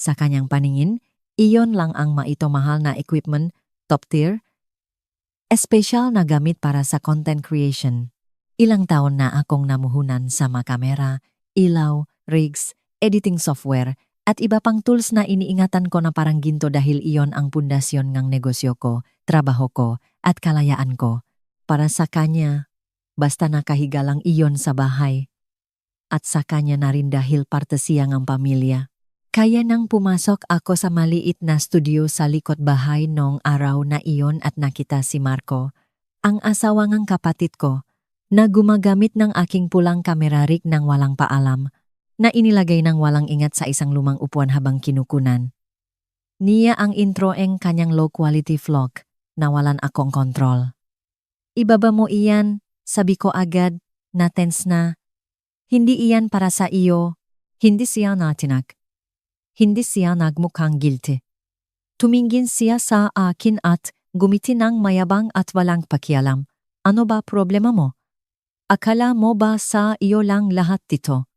Sa kanyang paningin, iyon lang ang maito mahal na equipment, top tier, espesyal na gamit para sa content creation. Ilang taon na akong namuhunan sa mga kamera, ilaw, rigs, editing software, at iba pang tools na iniingatan ko na parang ginto dahil iyon ang pundasyon ng negosyo ko, trabaho ko, at kalayaan ko. Para sa kanya, basta nakahiga lang iyon sa bahay. At sa kanya na rin dahil parte siya ng pamilya. Kaya nang pumasok ako sa maliit na studio sa likod bahay noong araw na iyon at nakita si Marco, ang asawa ng kapatid ko, na gumagamit ng aking pulang kamera rig ng walang paalam, na inilagay ng walang ingat sa isang lumang upuan habang kinukunan. Niya ang introeng kanyang low-quality vlog, na walan akong kontrol. Ibaba mo iyan, sabi ko agad, na tense na. Hindi iyan para sa iyo, hindi siya natinak. Hindi siya nagmukhang guilty. Tumingin siya sa akin at gumiti ng mayabang at walang pakialam. Ano ba problema mo? Akala mo ba sa iyo lang lahat dito?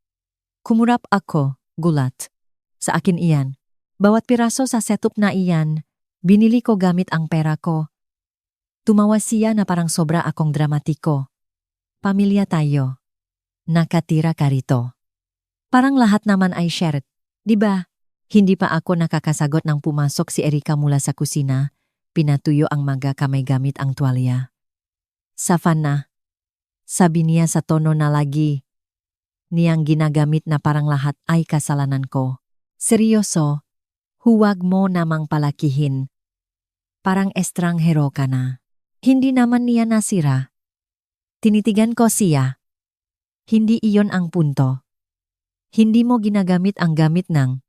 Kumurap ako, gulat. Sa akin iyan. Bawat piraso sa setup na iyan, binili ko gamit ang pera ko. Tumawa siya na parang sobra akong dramatiko. Pamilya tayo. Nakatira ka rito. Parang lahat naman ay shared, di ba? Hindi pa ako nakakasagot nang pumasok si Erika mula sa kusina, pinatuyo ang maga kamay gamit ang tuwalya. Savannah, sabi niya sa tono na lagi niyang ginagamit na parang lahat ay kasalanan ko. Seryoso, huwag mo namang palakihin. Parang estranghero ka na. Hindi naman niya nasira. Tinitigan ko siya. Hindi iyon ang punto. Hindi mo ginagamit ang gamit ng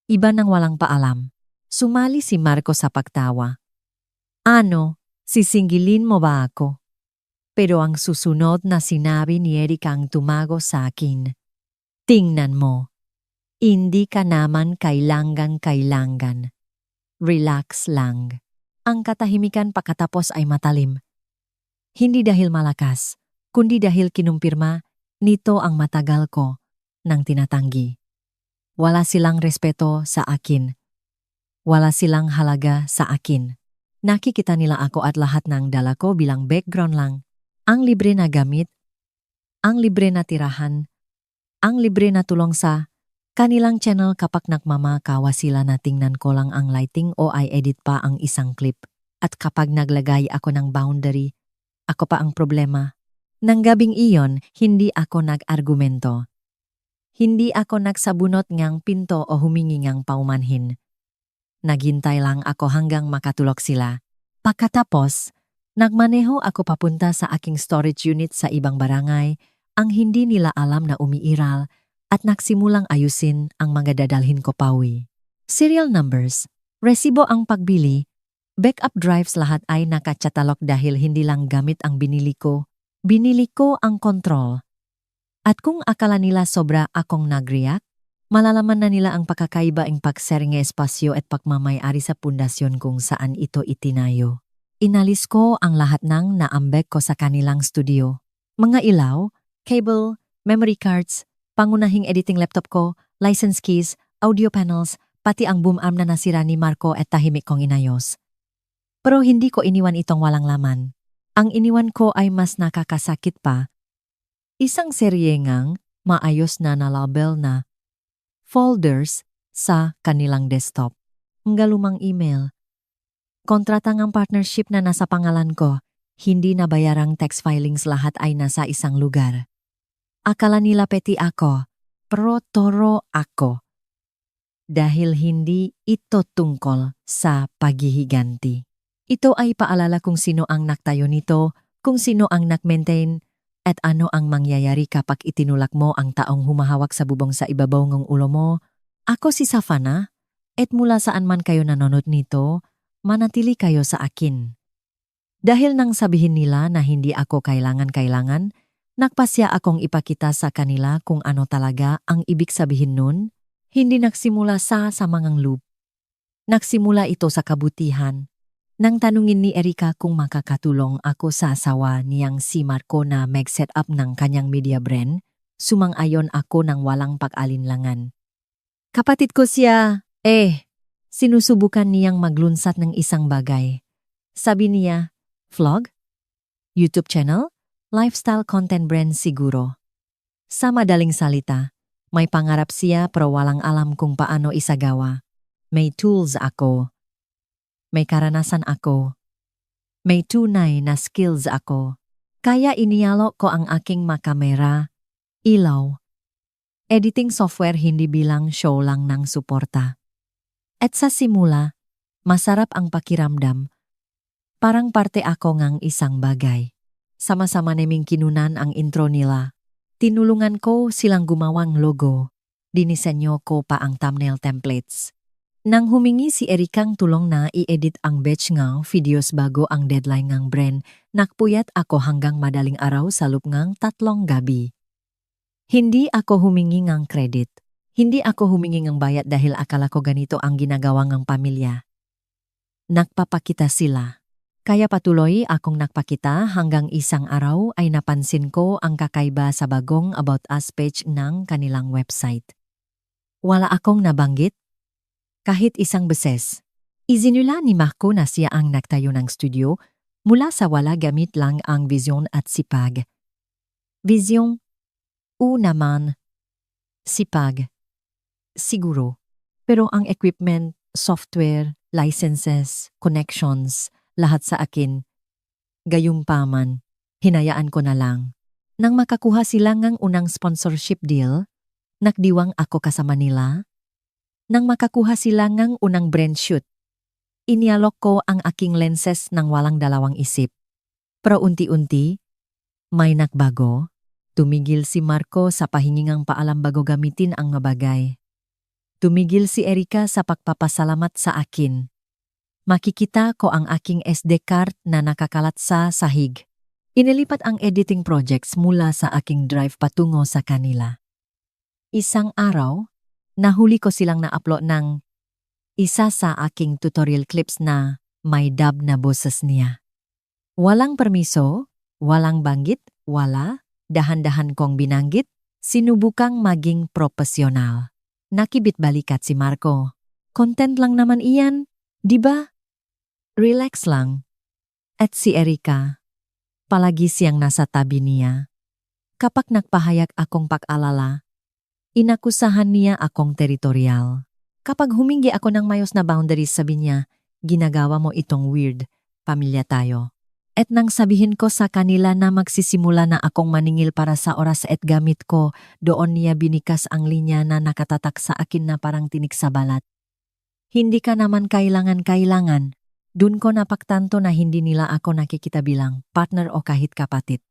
iba nang walang paalam. Sumali si Marco sa pagtawa. Ano, sisingilin mo ba ako? Pero ang susunod na sinabi ni Erika ang tumago sa akin. Tingnan mo. Hindi ka naman kailangan. Relax lang. Ang katahimikan pagkatapos ay matalim. Hindi dahil malakas, kundi dahil kinumpirma, nito ang matagal ko nang tinatanggi. Wala silang respeto sa akin. Wala silang halaga sa akin. Nakikita nila ako at lahat ng dala ko bilang background lang. Ang libre na gamit, ang libre na tirahan, ang libre na tulong sa kanilang channel kapag nagmamakawa sila na tingnan ko lang ang lighting o ay edit pa ang isang clip. At kapag naglagay ako ng boundary, ako pa ang problema. Nang gabing iyon, hindi ako nag-argumento. Hindi ako nagsabunot ngang pinto o humingi ngang paumanhin. Naghintay lang ako hanggang makatulog sila. Pagkatapos, nagmaneho ako papunta sa aking storage unit sa ibang barangay, ang hindi nila alam na umiiral at nagsimulang ayusin ang mga dadalhin ko pauwi. Serial numbers, resibo ang pagbili, backup drives lahat ay nakatsatalok dahil hindi lang gamit ang binili ko ang control. At kung akala nila sobra akong nag-react, malalaman na nila ang pagkakaiba ang pagsering espasyo at pagmamayari sa pundasyon kung saan ito itinayo. Inalis ko ang lahat ng naambek ko sa kanilang studio. Mga ilaw, cable, memory cards, pangunahing editing laptop ko, license keys, audio panels, pati ang boom arm na nasira ni Marco at tahimik kong inayos. Pero hindi ko iniwan itong walang laman. Ang iniwan ko ay mas nakakasakit pa. Isang serye ngang maayos na nalabel na folders sa kanilang desktop. Ang galumang email. Kontratangang partnership na nasa pangalan ko, hindi na bayarang tax filings lahat ay nasa isang lugar. Akala nila peti ako, pero toro ako. Dahil hindi ito tungkol sa paghihiganti. Ito ay paalala kung sino ang naktayo nito, kung sino ang nag-maintain, at ano ang mangyayari kapag itinulak mo ang taong humahawak sa bubong sa ibabaw ng ulo mo. Ako si Savannah, at mula saan man kayo nanonood nito, manatili kayo sa akin. Dahil nang sabihin nila na hindi ako kailangan, nagpasya akong ipakita sa kanila kung ano talaga ang ibig sabihin nun. Hindi nagsimula sa mangang loop. Nagsimula ito sa kabutihan. Nang tanungin ni Erika kung makakatulong ako sa asawa niyang si Marco na mag-set up ng kanyang media brand, sumang-ayon ako ng walang pag-alinlangan. Kapatid ko siya, Sinusubukan niyang maglunsad ng isang bagay. Sabi niya, vlog? YouTube channel? Lifestyle content brand siguro. Sa madaling salita, may pangarap siya pero walang alam kung paano isagawa. May tools ako. May karanasan ako. May tunay na skills ako. Kaya inialok ko ang aking makamera, ilaw, editing software hindi bilang show lang ng suporta. At sa simula, masarap ang pakiramdam. Parang parte ako ngang isang bagay. Sama-sama naming kinunan ang intro nila. Tinulungan ko silang gumawang logo. Dinisenyo ko pa ang thumbnail templates. Nang humingi si Erikang tulong na i-edit ang batch ng videos bago ang deadline ng brand, nakpuyat ako hanggang madaling araw sa loob ng 3 gabi. Hindi ako humingi ng credit. Hindi ako humingi ng bayad dahil akala ko ganito ang ginagawa ng pamilya. Nagpapakita sila. Kaya patuloy akong nagpakita hanggang isang araw ay napansin ko ang kakaiba sa bagong About Us page ng kanilang website. Wala akong nabanggit. Kahit isang beses. Isinula ni Marco na siya ang nagtayo ng studio mula sa wala gamit lang ang vision at sipag. Vision? Naman. Sipag. Siguro. Pero ang equipment, software, licenses, connections, lahat sa akin. Gayumpaman, hinayaan ko na lang. Nang makakuha sila ng unang sponsorship deal, nagdiwang ako kasama nila. Nang makakuha sila ng unang brand shoot, inialok ko ang aking lenses ng walang dalawang isip. Pero unti-unti, may nagbago. Tumigil si Marco sa pahingingang paalam bago gamitin ang mabagay. Tumigil si Erika sa pagpapasalamat sa akin. Makikita ko ang aking SD card na nakakalat sa sahig. Inilipat ang editing projects mula sa aking drive patungo sa kanila. Isang araw, nahuli ko silang na-upload ng isa sa aking tutorial clips na may dub na boses niya. Walang permiso, walang banggit, wala, dahan-dahan kong binanggit, sinubukang maging profesional. Nakibit balikat si Marco. Content lang naman iyan, di ba? Relax lang. At si Erika, palagi siyang nasa tabi niya. Kapag nagpahayag akong pag-alala, inakusahan niya akong teritorial. Kapag humingi ako ng mayos na boundaries, sabi niya, ginagawa mo itong weird, pamilya tayo. At nang sabihin ko sa kanila na magsisimula na akong maningil para sa oras at gamit ko, doon niya binikas ang linya na nakatatak sa akin na parang tinik sa balat. Hindi ka naman kailangan. Dun ko napagtanto na hindi nila ako nakikita bilang partner o kahit kapatid.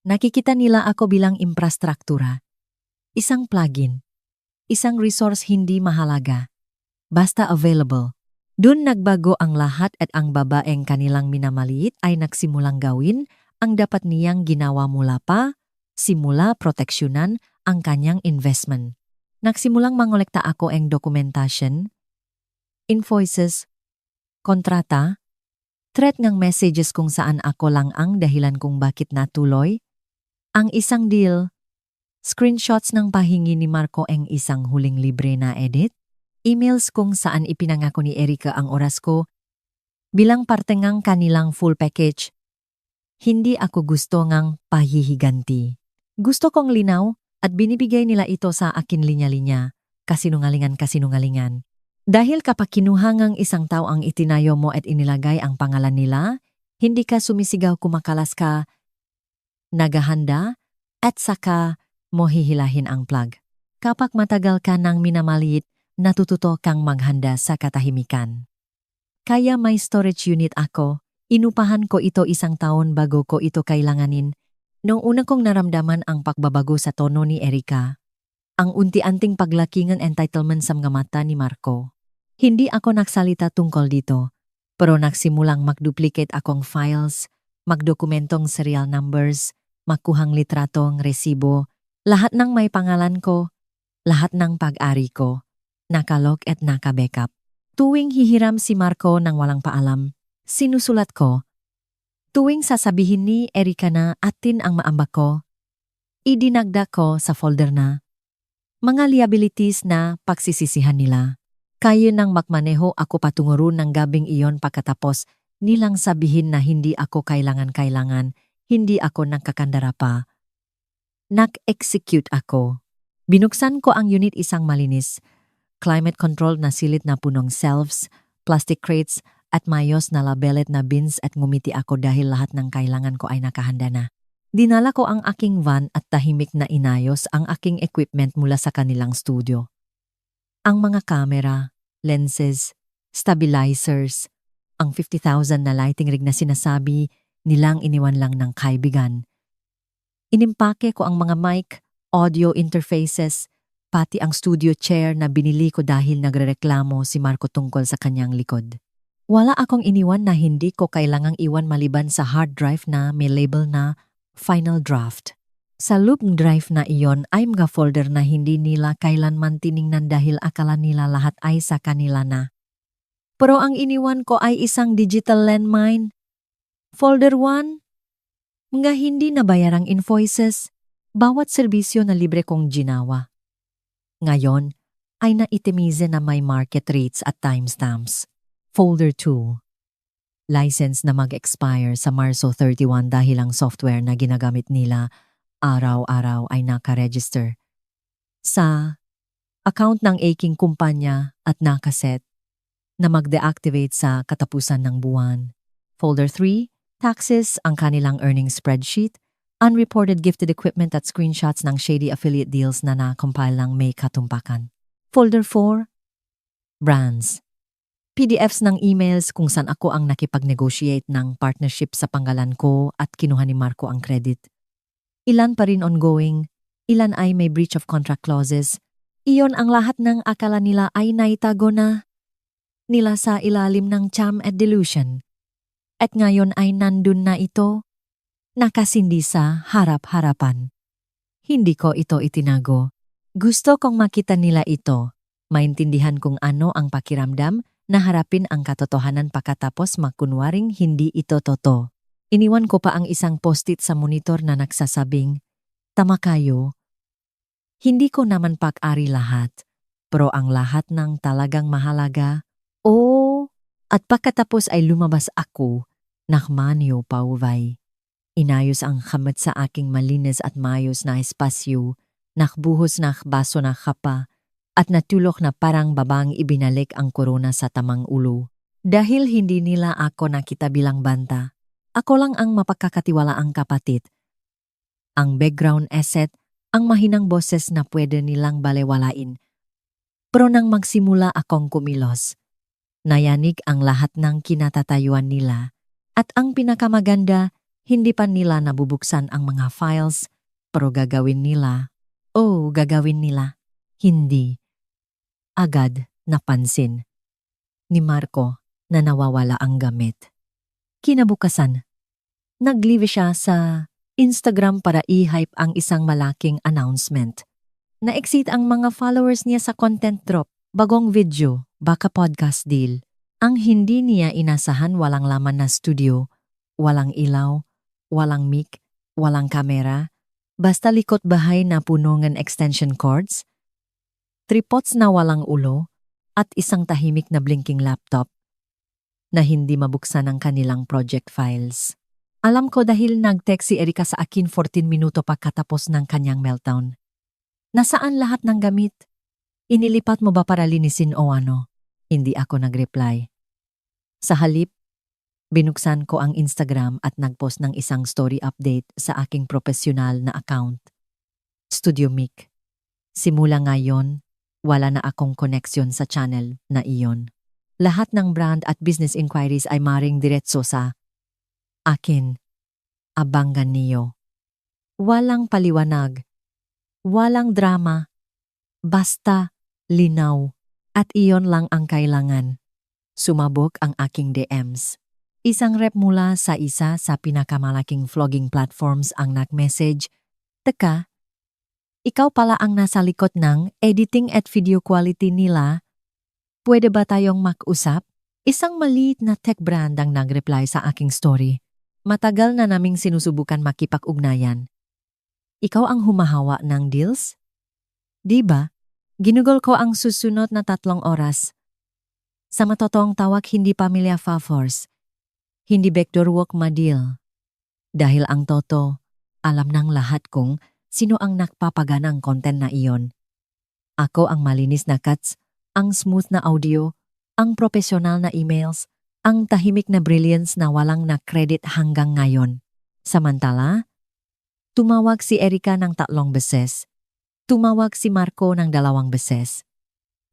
Nakikita nila ako bilang infrastruktura. Isang plugin. Isang resource hindi mahalaga. Basta available. Dun nagbago ang lahat at ang babaeng kanilang minamaliit ay nagsimulang gawin ang dapat niyang ginawa mula pa, simula proteksyonan ang kanyang investment. Nagsimulang mangolekta ako ang documentation, invoices, kontrata, threat ng messages kung saan ako lang ang dahilan kung bakit natuloy, ang isang deal, screenshots ng pahingi ni Marco ang isang huling libre na edit, emails kung saan ipinangako ni Erika ang oras ko bilang parte ng kanilang full package. Hindi ako gusto ngang pahihiganti. Gusto kong linaw at binibigay nila ito sa akin linya-linya, kasinungalingan. Dahil kapag kinuha ngang isang tao ang itinayo mo at inilagay ang pangalan nila, hindi ka sumisigaw kumakalas ka, nagahanda, at saka mo hihilahin ang plug. Kapag matagal ka nang minamaliit, natututo kang maghanda sa katahimikan. Kaya may storage unit ako, inupahan ko ito 1 taon bago ko ito kailanganin. Noong una kong naramdaman ang pagbabago sa tono ni Erika, ang unti-anting paglakingan entitlement sa mga mata ni Marco. Hindi ako nagsalita tungkol dito, pero nagsimulang magduplicate akong files, magdokumentong serial numbers, makuhang litratong resibo, lahat ng may pangalan ko, lahat ng pag-ari ko. Nakalog at naka-backup. Tuwing hihiram si Marco ng walang paalam, sinusulat ko. Tuwing sasabihin ni Erika na atin ang maambak ko, idinagdag ko sa folder na mga liabilities na pagsisisihan nila. Kayo nang makmaneho ako patunguro ng gabing iyon pagkatapos nilang sabihin na hindi ako kailangan, hindi ako nakakandara pa. Nak-execute ako. Binuksan ko ang unit isang malinis, climate control na silid na punong shelves, plastic crates at mayos na labelet na bins at ngumiti ako dahil lahat ng kailangan ko ay nakahanda na. Dinala ko ang aking van at tahimik na inayos ang aking equipment mula sa kanilang studio. Ang mga camera, lenses, stabilizers, ang 50,000 na lighting rig na sinasabi nilang iniwan lang ng kaibigan. Inimpake ko ang mga mic, audio interfaces, pati ang studio chair na binili ko dahil nagrereklamo si Marco tungkol sa kanyang likod. Wala akong iniwan na hindi ko kailangang iwan maliban sa hard drive na may label na Final Draft. Sa loop drive na iyon ay mga folder na hindi nila kailanman tiningnan dahil akala nila lahat ay sa kanila na. Pero ang iniwan ko ay isang digital landmine. Folder 1, mga hindi nabayarang invoices, bawat serbisyo na libre kong ginawa. Ngayon ay naitimize na may market rates at timestamps. Folder 2, license na mag-expire sa Marso 31 dahil ang software na ginagamit nila araw-araw ay nakaregister sa account ng aking kumpanya at nakaset na mag-deactivate sa katapusan ng buwan. Folder 3, taxes, ang kanilang earnings spreadsheet, unreported gifted equipment at screenshots ng shady affiliate deals na na-compile ng may katumpakan. Folder 4, brands, PDFs ng emails kung saan ako ang nakipag-negotiate ng partnership sa pangalan ko at kinuha ni Marco ang credit. Ilan pa rin ongoing, ilan ay may breach of contract clauses. Iyon ang lahat ng akala nila ay naitago na nila sa ilalim ng charm at delusion. At ngayon ay nandun na ito, nakasindi sa harap-harapan. Hindi ko ito itinago. Gusto kong makita nila ito, maintindihan kung ano ang pakiramdam na harapin ang katotohanan pagkatapos makunwaring hindi ito totoo. Iniwan ko pa ang isang post-it sa monitor na nagsasabing, "Tama kayo, hindi ko naman pag-ari lahat, pero ang lahat ng talagang mahalaga, at pagkatapos ay lumabas ako, nakmanyo pauvay. Inayos ang kamot sa aking malinis at mayos na espasyo, nakbuhos na baso na kapa, at natulok na parang babang ibinalik ang korona sa tamang ulo. Dahil hindi nila ako nakita bilang banta, ako lang ang mapagkakatiwalaang kapatid. Ang background asset, ang mahinang boses na pwede nilang balewalain. Pero nang magsimula akong kumilos, nayanig ang lahat ng kinatatayuan nila at ang pinakamaganda, hindi pa nila nabubuksan ang mga files pero gagawin nila. Hindi. Agad napansin ni Marco na nawawala ang gamit. Kinabukasan, nag-live siya sa Instagram para i-hype ang isang malaking announcement. Na-exceed ang mga followers niya sa content drop, bagong video, baka podcast deal. Ang hindi niya inasahan, walang laman na studio, walang ilaw, walang mic, walang kamera, basta likot bahay na puno ng extension cords, tripods na walang ulo, at isang tahimik na blinking laptop na hindi mabuksan ang kanilang project files. Alam ko dahil nag-text si Erika sa akin 14 minuto pagkatapos ng kanyang meltdown. Nasaan lahat ng gamit? Inilipat mo ba para linisin o ano? Hindi ako nag-reply. Sa halip, binuksan ko ang Instagram at nagpost ng isang story update sa aking profesional na account. Studio Mic. Simula ngayon, wala na akong koneksyon sa channel na iyon. Lahat ng brand at business inquiries ay maring diretso sa akin. Abangan niyo. Walang paliwanag. Walang drama. Basta linaw. At iyon lang ang kailangan. Sumabog ang aking DMs. Isang rep mula sa isa sa pinakamalaking vlogging platforms ang nag-message, "Teka, ikaw pala ang nasa likod ng editing at video quality nila. Pwede ba tayong mag-usap?" Isang maliit na tech brand ang nag-reply sa aking story. "Matagal na naming sinusubukan makipag-ugnayan. Ikaw ang humahawa ng deals? Di ba? Ginugol ko ang susunod na 3 oras. Sa matotoong tawag, hindi pamilya fa-force. Hindi backdoor work ma-deal. Dahil ang toto, alam ng lahat kung sino ang nagpapaganang content na iyon. Ako ang malinis na cuts, ang smooth na audio, ang profesional na emails, ang tahimik na brilliance na walang na-credit hanggang ngayon. Samantala, tumawag si Erika ng 3 beses. Tumawag si Marco ng 2 beses.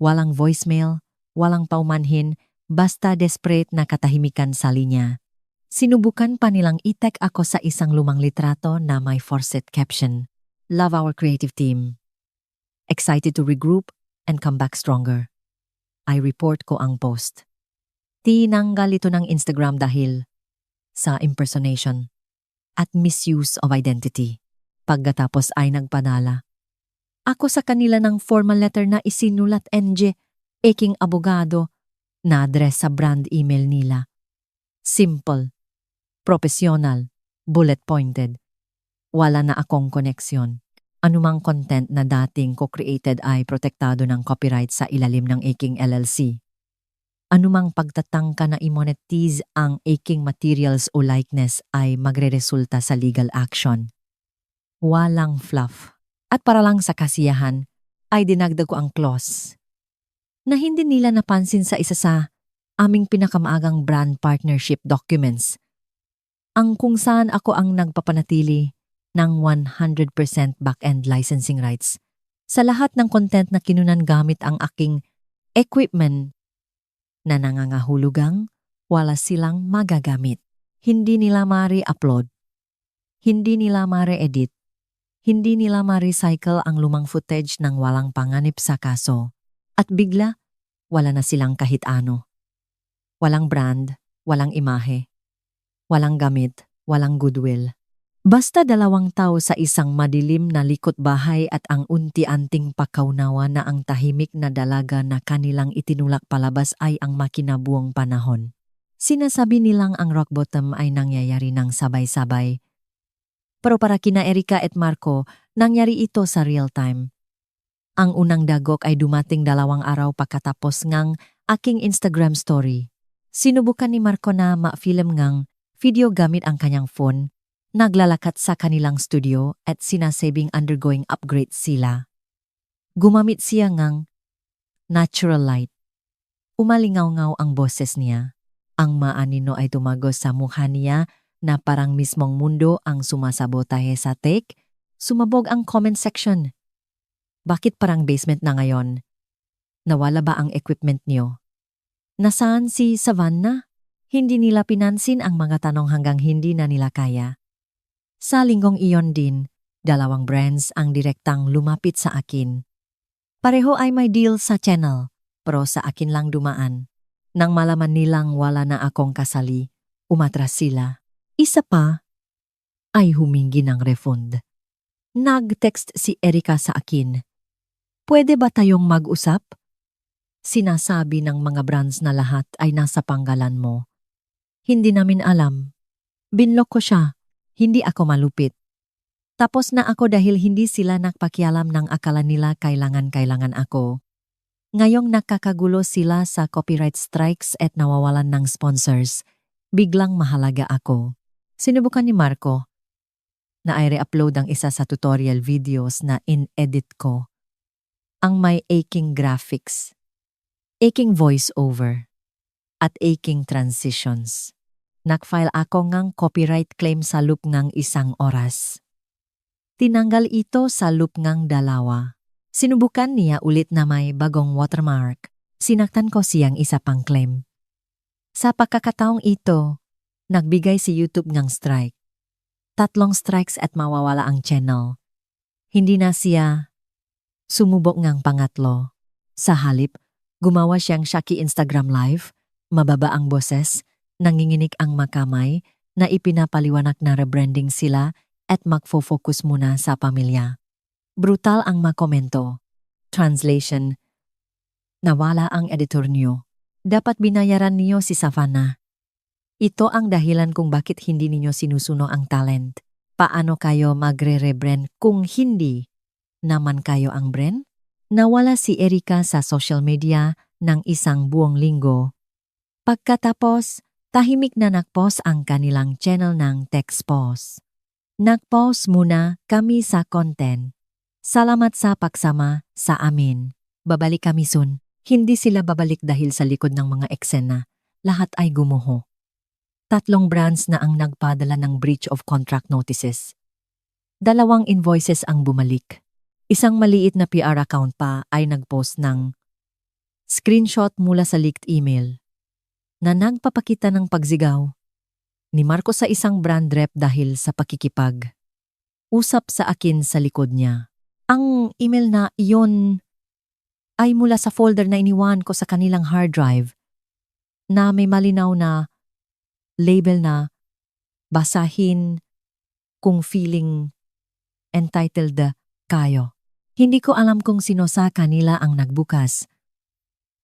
Walang voicemail, walang paumanhin, basta desperate na katahimikan sa linya. Sinubukan pa nilang i-tag ako sa isang lumang litrato na may forced caption. Love our creative team. Excited to regroup and come back stronger. I report ko ang post. Tinanggal ito ng Instagram dahil sa impersonation at misuse of identity. Pagkatapos ay nagpadala ako sa kanila ng formal letter na isinulat NJ, aking abogado, na address sa brand email nila. Simple, professional, bullet-pointed. Wala na akong koneksyon. Anumang content na dating ko created ay protektado ng copyright sa ilalim ng aking LLC. Anumang pagtatangka na i-monetize ang aking materials o likeness ay magreresulta sa legal action. Walang fluff. At para lang sa kasiyahan, ay dinagdag ko ang clause na hindi nila napansin sa isa sa aming pinakamaagang brand partnership documents, ang kung saan ako ang nagpapanatili ng 100% back-end licensing rights sa lahat ng content na kinunan gamit ang aking equipment na nangangahulugang wala silang magagamit. Hindi nila ma-re-upload, hindi nila ma-re-edit, hindi nila ma-recycle ang lumang footage ng walang panganib sa kaso. At bigla, wala na silang kahit ano. Walang brand, walang imahe, walang gamit, walang goodwill. Basta 2 tao sa isang madilim na likod bahay at ang unti-anting pakaunawa na ang tahimik na dalaga na kanilang itinulak palabas ay ang makinabuong panahon. Sinasabi nilang ang rock bottom ay nangyayari ng sabay-sabay. Pero para kina Erika at Marco, nangyari ito sa real time. Ang unang dagok ay dumating 2 araw pagkatapos ngang aking Instagram story. Sinubukan ni Marco na ma-film ngang video gamit ang kanyang phone, naglalakat sa kanilang studio at sinasabing undergoing upgrade sila. Gumamit siya ngang natural light. Umalingaw-ngaw ang boses niya. Ang maanino ay tumagos sa mukha niya na parang mismong mundo ang sumasabotahe sa take. Sumabog ang comment section. Bakit parang basement na ngayon? Nawala ba ang equipment niyo? Nasaan si Savannah? Hindi nila pinansin ang mga tanong hanggang hindi na nila kaya. Sa linggong iyon din, 2 brands ang direktang lumapit sa akin. Pareho ay may deal sa channel, pero sa akin lang dumaan. Nang malaman nilang wala na akong kasali, umatras sila. Isa pa ay humingi ng refund. Nag-text si Erika sa akin. Pwede ba tayong mag-usap? Sinasabi ng mga brands na lahat ay nasa panggalan mo. Hindi namin alam. Binlock ko siya. Hindi ako malupit. Tapos na ako dahil hindi sila nagpakialam ng akala nila kailangan ako. Ngayong nakakagulo sila sa copyright strikes at nawawalan ng sponsors, biglang mahalaga ako. Sinubukan ni Marco na ay re-upload ang isa sa tutorial videos na in-edit ko. Ang may aching graphics, aching voice-over, at aching transitions. Nag-file ako ngang copyright claim sa loop ngang 1 oras. Tinanggal ito sa loop ngang 2. Sinubukan niya ulit na may bagong watermark. Sinaktan ko siyang isa pang claim. Sa pagkakataong ito, nagbigay si YouTube ng strike. 3 strikes at mawawala ang channel. Hindi na siya sumubok ngang pangatlo. Sa halip, gumawa siyang Shaki Instagram Live, mababa ang boses, nanginginig ang makamay, na ipinapaliwanag na rebranding sila at magfo-focus muna sa pamilya. Brutal ang makomento. Translation: nawala ang editor niyo. Dapat binayaran niyo si Savannah. Ito ang dahilan kung bakit hindi ninyo sinusuno ang talent. Paano kayo magre-rebrand kung hindi naman kayo ang brand? Nawala si Erika sa social media ng isang buong linggo. Pagkatapos, tahimik na nag-pause ang kanilang channel ng text pause. Nag-pause muna kami sa content. Salamat sa pagsama sa amin. Babalik kami soon. Hindi sila babalik dahil sa likod ng mga eksena. Lahat ay gumuho. 3 brands na ang nagpadala ng breach of contract notices. 2 invoices ang bumalik. Isang maliit na PR account pa ay nagpost ng screenshot mula sa leaked email na nagpapakita ng pagsigaw ni Marco sa isang brand rep dahil sa pakikipag-usap sa akin sa likod niya. Ang email na iyon ay mula sa folder na iniwan ko sa kanilang hard drive na may malinaw na label na basahin kung feeling entitled kayo. Hindi ko alam kung sino sa kanila ang nagbukas.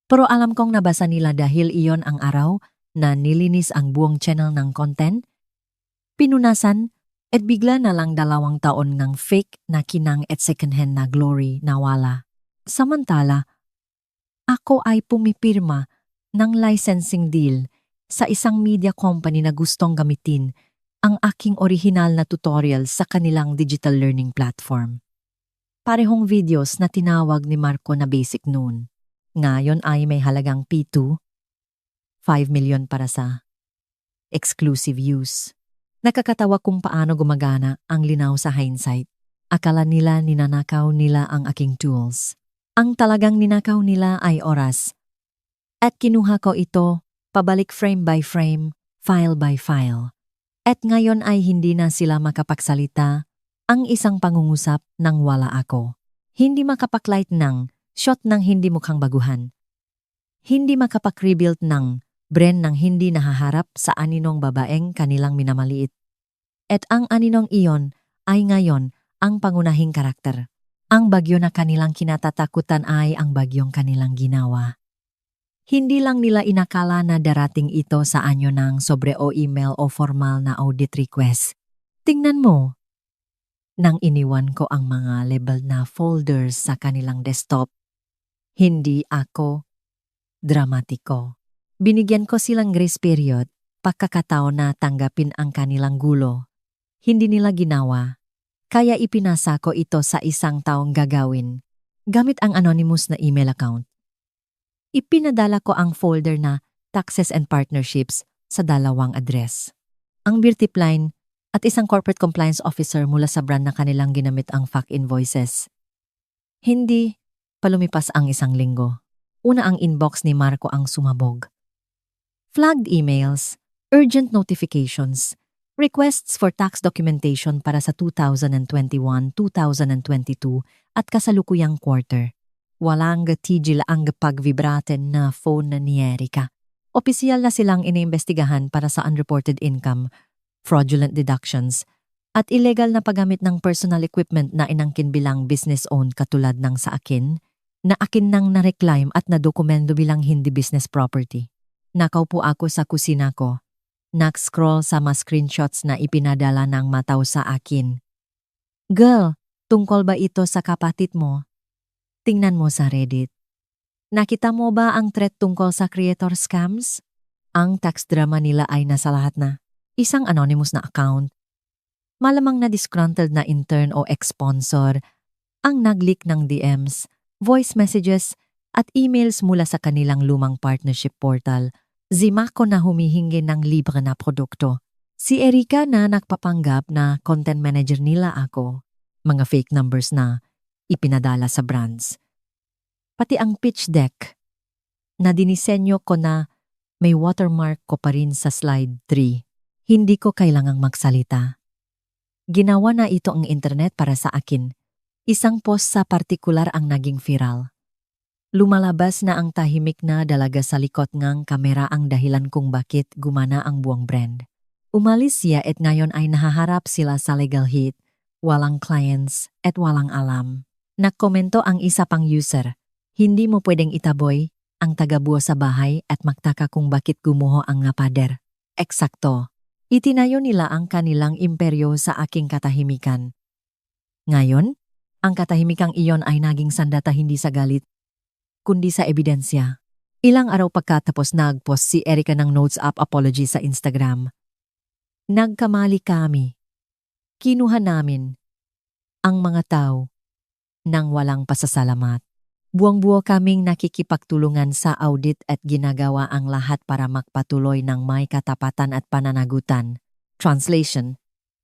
Pero alam kong nabasa nila dahil iyon ang araw na nilinis ang buong channel ng content, pinunasan, at bigla na lang 2 taon ng fake na kinang at secondhand na glory nawala. Samantala, ako ay pumipirma ng licensing deal sa isang media company na gustong gamitin ang aking orihinal na tutorial sa kanilang digital learning platform. Parehong videos na tinawag ni Marco na basic noon. Ngayon ay may halagang P2, 5 million para sa exclusive use. Nakakatawa kung paano gumagana ang linaw sa hindsight. Akala nila ninanakaw nila ang aking tools. Ang talagang ninakaw nila ay oras. At kinuha ko ito, pabalik frame by frame, file by file. At ngayon ay hindi na sila makapagsalita ang isang pangungusap nang wala ako. Hindi makapaklight ng shot ng hindi mukhang baguhan. Hindi makapag-rebuild ng brand ng hindi nahaharap sa aninong babaeng kanilang minamaliit. At ang aninong iyon ay ngayon ang pangunahing karakter. Ang bagyo na kanilang kinatatakutan ay ang bagyong kanilang ginawa. Hindi lang nila inakala na darating ito sa anyo ng sobre o email o formal na audit request. Tingnan mo. Nang iniwan ko ang mga label na folders sa kanilang desktop, hindi ako dramatiko. Binigyan ko silang grace period, pagkakataon na tanggapin ang kanilang gulo. Hindi nila ginawa, kaya ipinasa ko ito sa isang taong gagawin, gamit ang anonymous na email account. Ipinadala ko ang folder na Taxes and Partnerships sa 2 address. Ang multipline at isang corporate compliance officer mula sa brand na kanilang ginamit ang fake invoices. Hindi palumipas ang 1 linggo. Una ang inbox ni Marco ang sumabog. Flagged emails, urgent notifications, requests for tax documentation para sa 2021-2022 at kasalukuyang quarter. Walang tigil ang pagvibraten na phone ni Erika. Opisyal na silang iniimbestigahan para sa unreported income, fraudulent deductions, at illegal na paggamit ng personal equipment na inangkin bilang business-owned katulad ng sa akin, na akin nang na-reclaim at na-dokumento bilang hindi business property. Nakaupo ako sa kusina ko. Nag-scroll sa mga screenshots na ipinadala ng mataw sa akin. Girl, tungkol ba ito sa kapatid mo? Tingnan mo sa Reddit. Nakita mo ba ang thread tungkol sa creator scams? Ang tax drama nila ay nasa lahat na. Isang anonymous na account. Malamang na disgruntled na intern o ex-sponsor ang nag-leak ng DMs, voice messages at emails mula sa kanilang lumang partnership portal. Zimako na humihingi ng libre na produkto. Si Erika na nagpapanggap na content manager nila ako. Mga fake numbers na ipinadala sa brands. Pati ang pitch deck na dinisenyo ko na may watermark ko pa rin sa slide 3. Hindi ko kailangang magsalita. Ginawa na ito ang internet para sa akin. Isang post sa partikular ang naging viral. Lumalabas na ang tahimik na dalaga sa likod ng kamera ang dahilan kung bakit gumana ang buong brand. Umalis siya at ngayon ay nahaharap sila sa legal hit, walang clients at walang alam. Nagkomento ang isa pang user, hindi mo pwedeng itaboy ang taga-buo sa bahay at magtaka kung bakit gumuho ang pader. Eksakto. Itinayo nila ang kanilang imperyo sa aking katahimikan. Ngayon, ang katahimikang iyon ay naging sandata hindi sa galit, kundi sa ebidensya. Ilang araw pagkatapos nag-post si Erica ng notes app apology sa Instagram. Nagkamali kami. Kinuha namin ang mga tao ng walang pasasalamat. Buwang-buo kaming nakikipagtulungan sa audit at ginagawa ang lahat para magpatuloy ng may katapatan at pananagutan. Translation,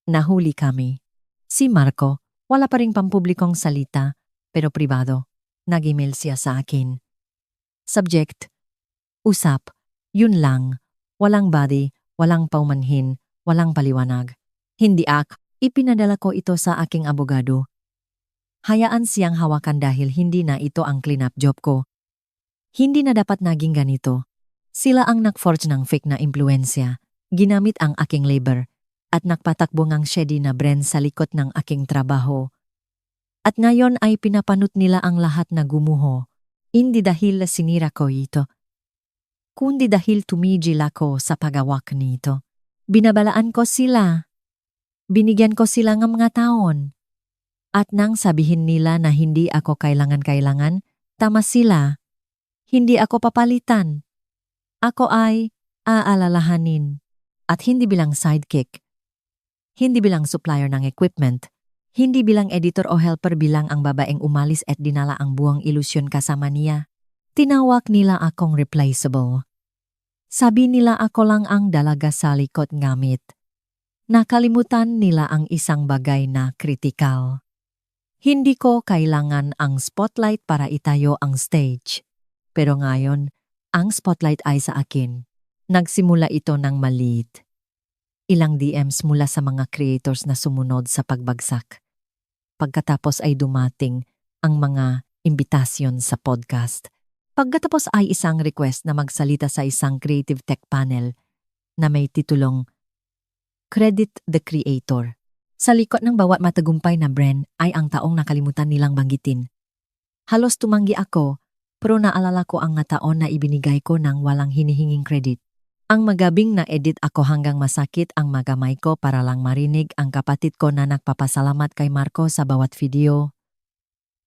nahuli kami. Si Marco, wala pa ring pampublikong salita, pero pribado. Nag-email siya sa akin. Subject, usap, yun lang. Walang body, walang paumanhin, walang paliwanag. Hindi ipinadala ko ito sa aking abogado. Hayaan siyang hawakan dahil hindi na ito ang cleanup job ko. Hindi na dapat naging ganito. Sila ang nag-forge ng fake na impluensya, ginamit ang aking labor, at nagpatakbo ng shady na brand sa likod ng aking trabaho. At ngayon ay pinapanot nila ang lahat na gumuho, hindi dahil sinira ko ito, kundi dahil tumigil ako sa pagawak nito. Binabalaan ko sila. Binigyan ko sila ng mga taon. At nang sabihin nila na hindi ako kailangan, tama sila. Hindi ako papalitan. Ako ay aalalahanin. At hindi bilang sidekick. Hindi bilang supplier ng equipment. Hindi bilang editor o helper bilang ang babaeng umalis at dinala ang buong ilusyon kasama niya. Tinawag nila akong replaceable. Sabi nila ako lang ang dalaga sa likod ngamit. Nakalimutan nila ang isang bagay na kritikal. Hindi ko kailangan ang spotlight para itayo ang stage. Pero ngayon, ang spotlight ay sa akin. Nagsimula ito ng maliit. Ilang DMs mula sa mga creators na sumunod sa pagbagsak. Pagkatapos ay dumating ang mga imbitasyon sa podcast. Pagkatapos ay isang request na magsalita sa isang creative tech panel na may titulong Credit the Creator. Sa likod ng bawat matagumpay na brand ay ang taong nakalimutan nilang banggitin. Halos tumanggi ako, pero naalala ko ang nga taon na ibinigay ko ng walang hinihinging credit. Ang magabing na-edit ako hanggang masakit ang magamay ko para lang marinig ang kapatid ko na nagpapasalamat kay Marco sa bawat video.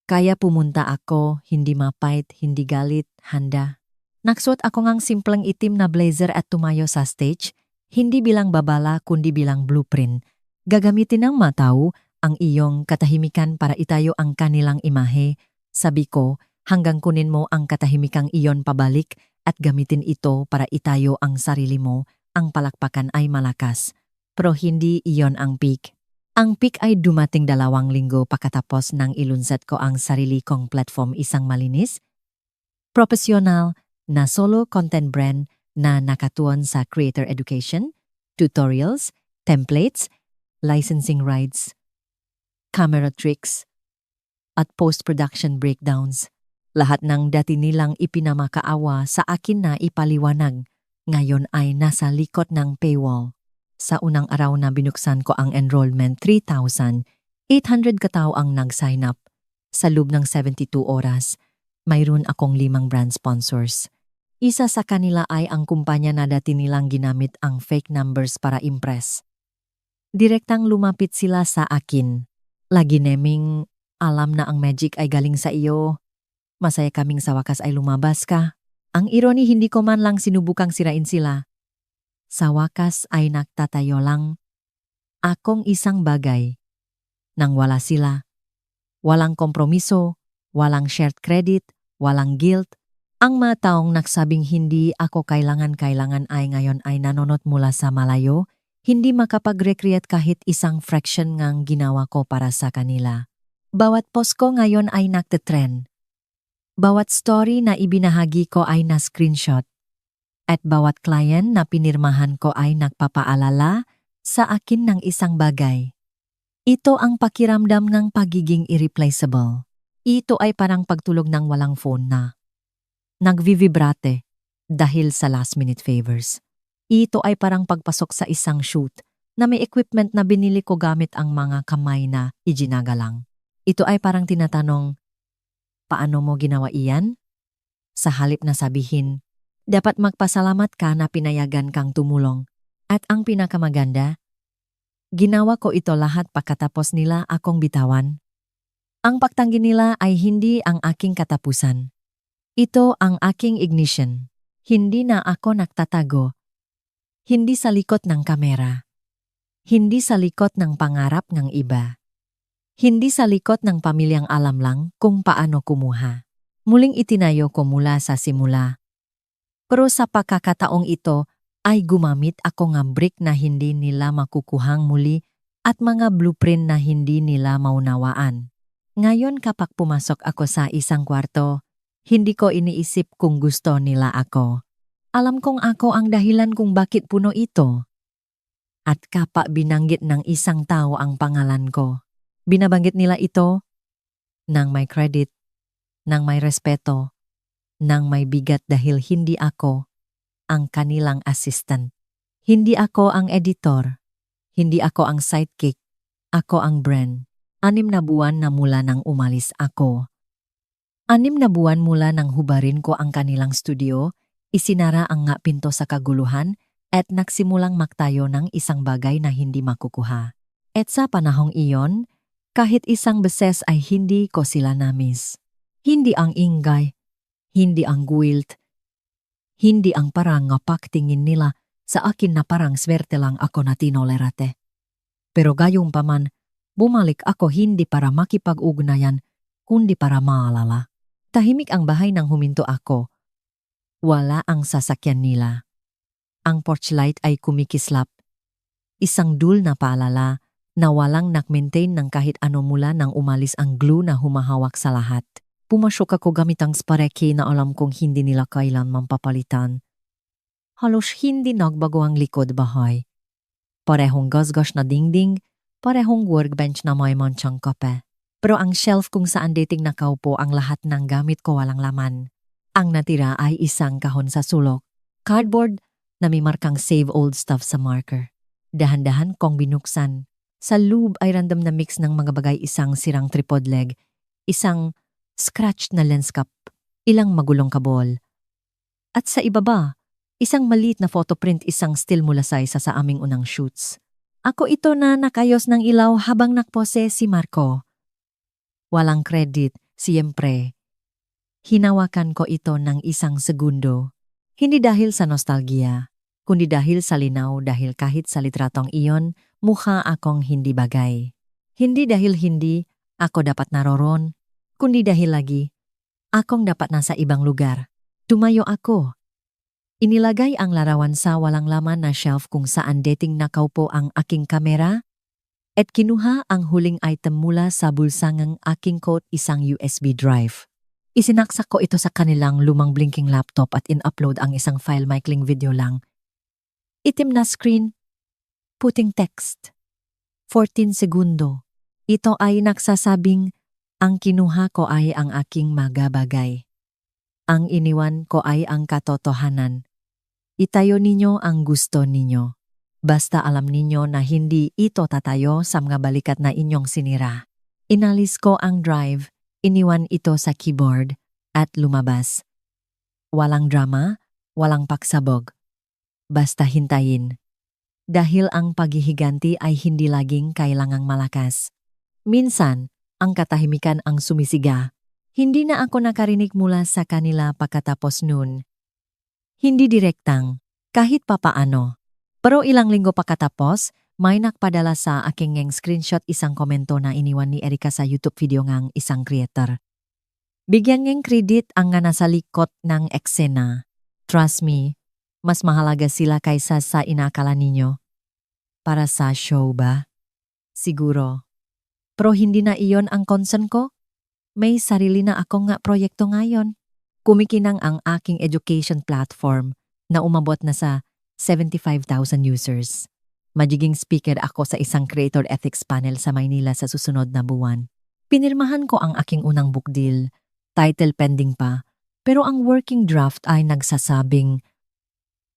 Kaya pumunta ako, hindi mapait, hindi galit, handa. Nagsuot ako ngang simpleng itim na blazer at tumayo sa stage, hindi bilang babala kundi bilang blueprint. Gagamitin ng matao ang iyong katahimikan para itayo ang kanilang imahe. Sabi ko, hanggang kunin mo ang katahimikang iyon pabalik at gamitin ito para itayo ang sarili mo, ang palakpakan ay malakas. Pero hindi iyon ang peak. Ang peak ay dumating 2 linggo pagkatapos nang ilunsad ko ang sarili kong platform, isang malinis, profesional na solo content brand na nakatuon sa creator education, tutorials, templates, licensing rights, camera tricks, at post-production breakdowns. Lahat ng dati nilang ipinamakaawa sa akin na ipaliwanag, ngayon ay nasa likod ng paywall. Sa unang araw na binuksan ko ang enrollment, 3,800 katao ang nag-sign up. Sa loob ng 72 oras, mayroon akong 5 brand sponsors. Isa sa kanila ay ang kumpanya na dati nilang ginamit ang fake numbers para impress. Direktang lumapit sila sa akin. Lagi naming alam na ang magic ay galing sa iyo. Masaya kaming sa wakas ay lumabas ka. Ang irony, hindi ko man lang sinubukang sirain sila. Sa wakas ay nagtatayo lang akong isang bagay. Nang wala sila, walang kompromiso, walang shared credit, walang guilt. Ang mga taong nagsabing hindi ako kailangan ay ngayon ay nanonood mula sa malayo, hindi makapag-recreate kahit isang fraction ngang ginawa ko para sa kanila. Bawat post ko ngayon ay nagte-trend. Bawat story na ibinahagi ko ay na-screenshot. At bawat client na pinirmahan ko ay nagpapaalala sa akin ng isang bagay. Ito ang pakiramdam ng pagiging irreplaceable. Ito ay parang pagtulog ng walang phone na nagvivibrate dahil sa last-minute favors. Ito ay parang pagpasok sa isang shoot na may equipment na binili ko gamit ang mga kamay na ijinagalang. Ito ay parang tinatanong, paano mo ginawa iyan? Sa halip na sabihin, dapat magpasalamat ka na pinayagan kang tumulong. At ang pinakamaganda, ginawa ko ito lahat pagkatapos nila akong bitawan. Ang pagtanggi nila ay hindi ang aking katapusan. Ito ang aking ignition. Hindi na ako nagtatago. Hindi sa likod ng kamera. Hindi sa likod ng pangarap ng iba. Hindi sa likod ng pamilyang alam lang kung paano kumuha. Muling itinayo ko mula sa simula. Pero sa pagkakataong ito ay gumamit ako ng brick na hindi nila makukuhang muli at mga blueprint na hindi nila maunawaan. Ngayon kapag pumasok ako sa isang kwarto, hindi ko iniisip kung gusto nila ako. Alam kong ako ang dahilan kung bakit puno ito. At kapag binanggit ng isang tao ang pangalan ko, binabanggit nila ito nang may credit, nang may respeto, nang may bigat dahil hindi ako ang kanilang assistant. Hindi ako ang editor, hindi ako ang sidekick, ako ang brand. 6 na buwan na mula nang umalis ako. 6 na buwan mula nang hubarin ko ang kanilang studio, isinara ang nga pinto sa kaguluhan at nagsimulang magtayo ng isang bagay na hindi makukuha. At sa panahong iyon, kahit isang beses ay hindi ko sila na-miss. Hindi ang ingay, hindi ang guilt, hindi ang parang nga pagtingin nila sa akin na parang swerte lang ako na tinolerate. Pero gayong paman, bumalik ako hindi para makipag-ugnayan, kundi para maalala. Tahimik ang bahay nang huminto ako. Wala ang sasakyan nila. Ang porch light ay kumikislap. Isang dul na paalala na walang nak-maintain ng kahit ano mula nang umalis ang glue na humahawak sa lahat. Pumasok ako gamit ang spareki na alam kong hindi nila kailan mampapalitan. Halos hindi nagbago ang likod bahay. Parehong gasgas na dingding, parehong workbench na may manchang kape. Pero ang shelf kung saan dating nakaupo ang lahat ng gamit ko walang laman. Ang natira ay isang kahon sa sulok, cardboard na may markang save old stuff sa marker. Dahan-dahan kong binuksan. Sa loob ay random na mix ng mga bagay, isang sirang tripod leg, isang scratched na lens cap, ilang magulong kabol. At sa ibaba, isang maliit na photoprint, isang still mula sa isa sa aming unang shoots. Ako ito na nakayos ng ilaw habang nakpose si Marco. Walang credit, siyempre. Hinawakan ko ito ng isang segundo. Hindi dahil sa nostalgia, kundi dahil sa linaw, dahil kahit sa litratong iyon, mukha akong hindi bagay. Hindi dahil hindi ako dapat naroon, kundi dahil lagi akong dapat nasa ibang lugar. Tumayo ako. Inilagay ang larawan sa walang laman na shelf kung saan dating nakaupo ang aking kamera at kinuha ang huling item mula sa bulsangang aking coat, isang USB drive. Isinaksak ko ito sa kanilang lumang blinking laptop at in-upload ang isang file, maikling video lang. Itim na screen, puting text. 14 segundo. Ito ay nagsasabing, ang kinuha ko ay ang aking magabagay. Ang iniwan ko ay ang katotohanan. Itayo ninyo ang gusto ninyo. Basta alam ninyo na hindi ito tatayo sa mga balikat na inyong sinira. Inalis ko ang drive, iniwan ito sa keyboard, at lumabas. Walang drama, walang pagsabog. Basta hintayin. Dahil ang paghihiganti ay hindi laging kailangang malakas. Minsan, ang katahimikan ang sumisiga. Hindi na ako nakarinig mula sa kanila pagkatapos nun. Hindi direktang, kahit papaano. Pero ilang linggo pagkatapos, may nakpadala sa aking ng screenshot, isang komento na iniwan ni Erica sa YouTube video ng isang creator. Bigyan ng credit ang nga nasa likod ng eksena. Trust me, mas mahalaga sila kaysa sa inakala ninyo. Para sa show ba? Siguro. Pero hindi na iyon ang concern ko. May sarili na akong nga proyekto ngayon. Kumikinang ang aking education platform na umabot na sa 75,000 users. Magiging speaker ako sa isang creator ethics panel sa Maynila sa susunod na buwan. Pinirmahan ko ang aking unang book deal. Title pending pa. Pero ang working draft ay nagsasabing,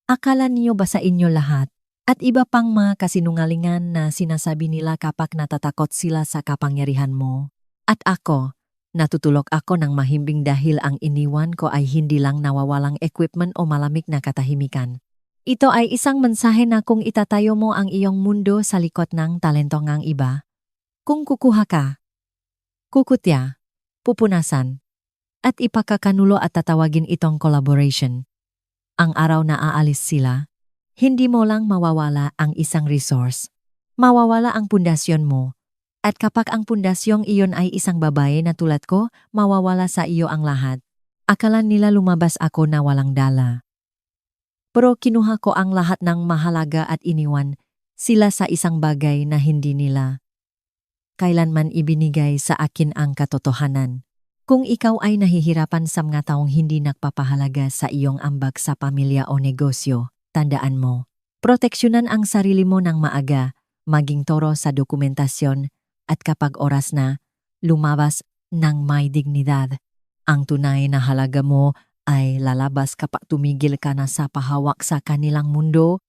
akala niyo ba sa inyo lahat? At iba pang mga kasinungalingan na sinasabi nila kapag natatakot sila sa kapangyarihan mo. At ako, natutulog ako ng mahimbing dahil ang iniwan ko ay hindi lang nawawalang equipment o malamig na katahimikan. Ito ay isang mensahe na kung itatayo mo ang iyong mundo sa likod ng talento ng iba, kung kukuha ka, kukutya, pupunasan, at ipakakanulo at tatawagin itong collaboration. Ang araw na aalis sila, hindi mo lang mawawala ang isang resource. Mawawala ang pundasyon mo. At kapag ang pundasyong iyon ay isang babae na tulad ko, mawawala sa iyo ang lahat. Akala nila lumabas ako na walang dala. Pero kinuha ko ang lahat ng mahalaga at iniwan sila sa isang bagay na hindi nila kailanman ibinigay sa akin ang katotohanan. Kung ikaw ay nahihirapan sa mga taong hindi nagpapahalaga sa iyong ambag sa pamilya o negosyo, tandaan mo, proteksyonan ang sarili mo ng maaga, maging toro sa dokumentasyon, at kapag oras na, lumabas ng may dignidad. Ang tunay na halaga mo ay lalabas kapag tumigil ka na sa pahawak sa kanilang mundo